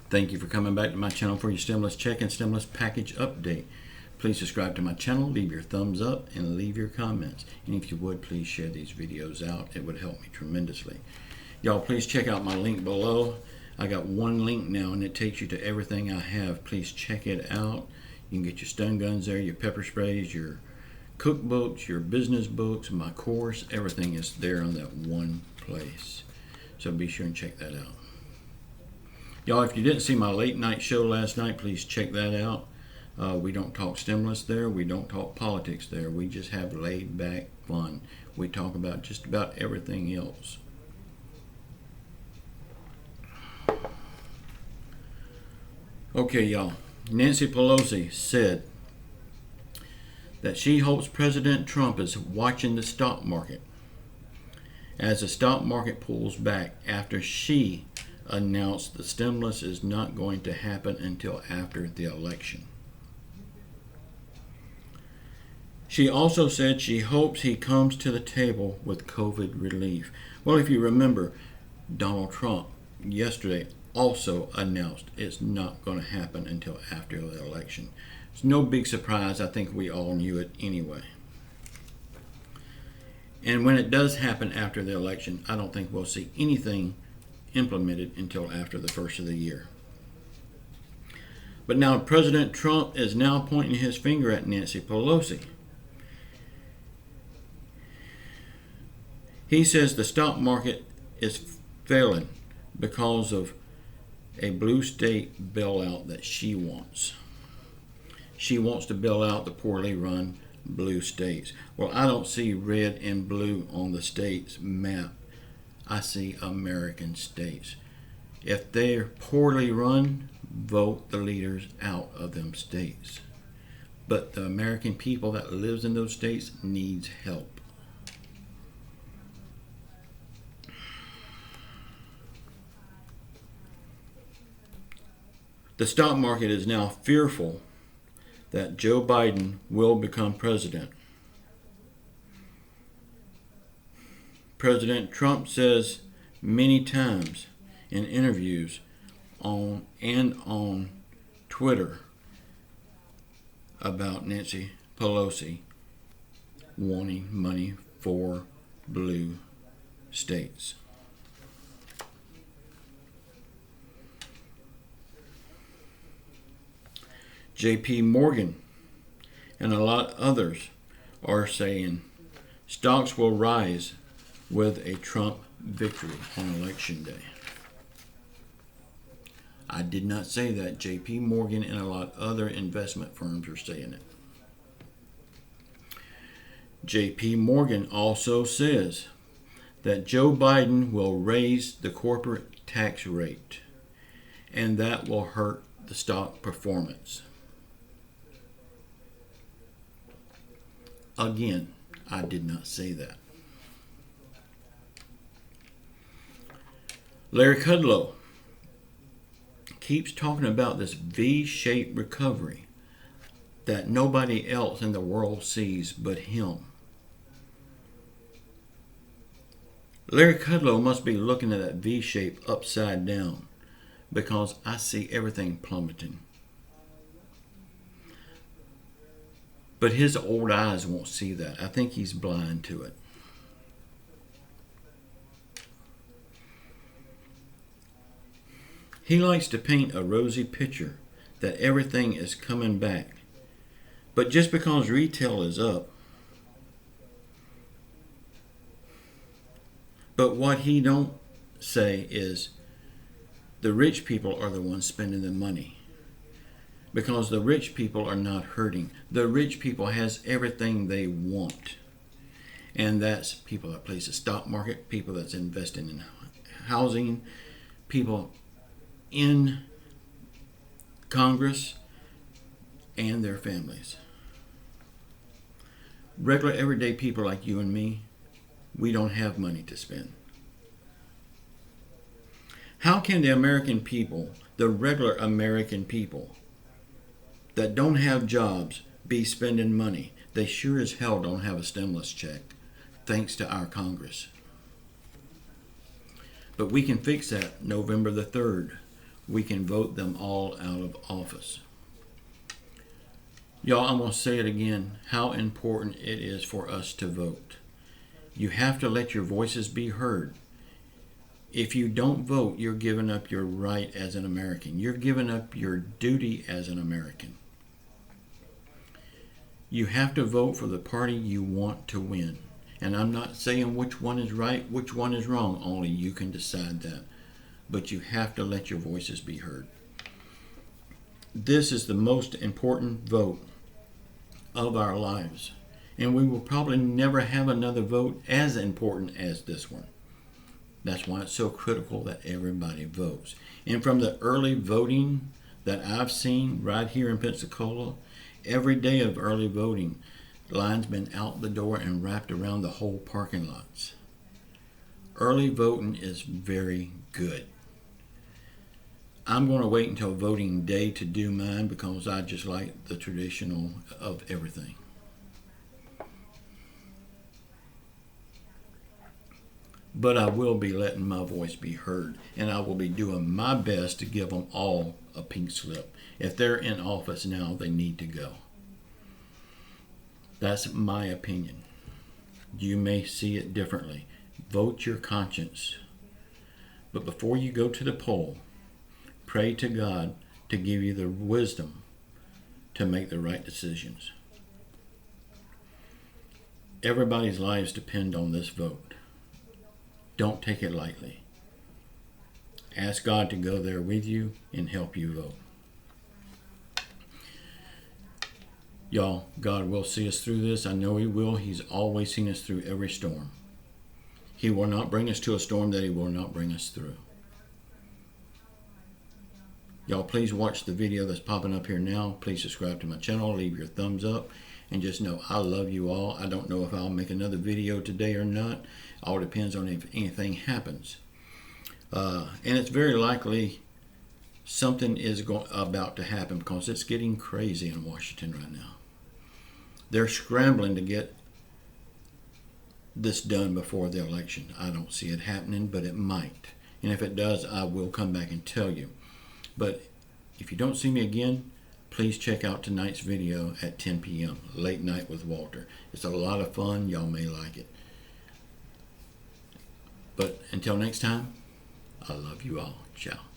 Thank you for coming back to my channel for your stimulus check and stimulus package update. Please subscribe to my channel, leave your thumbs up, and leave your comments. And if you would, please share these videos out. It would help me tremendously. Y'all, please check out my link below. I got one link now, and it takes you to everything I have. Please check it out. You can get your stun guns there, your pepper sprays, your cookbooks, your business books, my course. Everything is there on that one place. So be sure and check that out. Y'all, if you didn't see my late night show last night, please check that out. We don't talk stimulus there. We don't talk politics there. We just have laid back fun. We talk about just about everything else. Okay, y'all. Nancy Pelosi said that she hopes President Trump is watching the stock market as the stock market pulls back after she announced the stimulus is not going to happen until after the election. She also said she hopes he comes to the table with COVID relief. Well, if you remember, Donald Trump yesterday also announced it's not going to happen until after the election. It's no big surprise. I think we all knew it anyway. And when it does happen after the election, I don't think we'll see anything implemented until after the first of the year. But now President Trump is now pointing his finger at Nancy Pelosi. He says the stock market is failing because of a blue state bailout that she wants. She wants to bail out the poorly run blue states. Well, I don't see red and blue on the states map. I see American states. If they're poorly run, vote the leaders out of them states. But the American people that lives in those states needs help. The stock market is now fearful that Joe Biden will become president. President Trump says many times in interviews on Twitter about Nancy Pelosi wanting money for blue states. J.P. Morgan and a lot of others are saying stocks will rise with a Trump victory on Election Day. I did not say that. J.P. Morgan and a lot of other investment firms are saying it. J.P. Morgan also says that Joe Biden will raise the corporate tax rate, and that will hurt the stock performance. Again, I did not say that. Larry Kudlow keeps talking about this V-shaped recovery that nobody else in the world sees but him. Larry Kudlow must be looking at that V-shape upside down, because I see everything plummeting. But his old eyes won't see that. I think he's blind to it. He likes to paint a rosy picture that everything is coming back. But just because retail is up, but what he don't say is the rich people are the ones spending the money. Because the rich people are not hurting. The rich people has everything they want. And that's people that place the stock market, people that's investing in housing, people in Congress, and their families. Regular everyday people like you and me, we don't have money to spend. How can the American people, the regular American people, that don't have jobs be spending money? They sure as hell don't have a stimulus check, thanks to our Congress. But we can fix that November the 3rd we can vote them all out of office. Y'all, I'm going to say it again, how important it is for us to vote. You have to let your voices be heard. If you don't vote, you're giving up your right as an American. You're giving up your duty as an American. You have to vote for the party you want to win. And I'm not saying which one is right, which one is wrong. Only you can decide that. But you have to let your voices be heard. This is the most important vote of our lives. And we will probably never have another vote as important as this one. That's why it's so critical that everybody votes. And from the early voting that I've seen right here in Pensacola, every day of early voting, lines been out the door and wrapped around the whole parking lots. Early voting is very good. I'm going to wait until voting day to do mine because I just like the traditional of everything. But I will be letting my voice be heard, and I will be doing my best to give them all a pink slip. If they're in office now, they need to go. That's my opinion. You may see it differently. Vote your conscience. But before you go to the poll, pray to God to give you the wisdom to make the right decisions. Everybody's lives depend on this vote. Don't take it lightly. Ask God to go there with you and help you vote. Y'all, God will see us through this. I know He will. He's always seen us through every storm. He will not bring us to a storm that He will not bring us through. Y'all, please watch the video that's popping up here now. Please subscribe to my channel. Leave your thumbs up. And just know I love you all. I don't know if I'll make another video today or not. All depends on if anything happens. And it's very likely something is about to happen because it's getting crazy in Washington right now. They're scrambling to get this done before the election. I don't see it happening, but it might. And if it does, I will come back and tell you. But if you don't see me again, please check out tonight's video at 10 p.m. Late Night with Walter. It's a lot of fun. Y'all may like it. But until next time, I love you all. Ciao.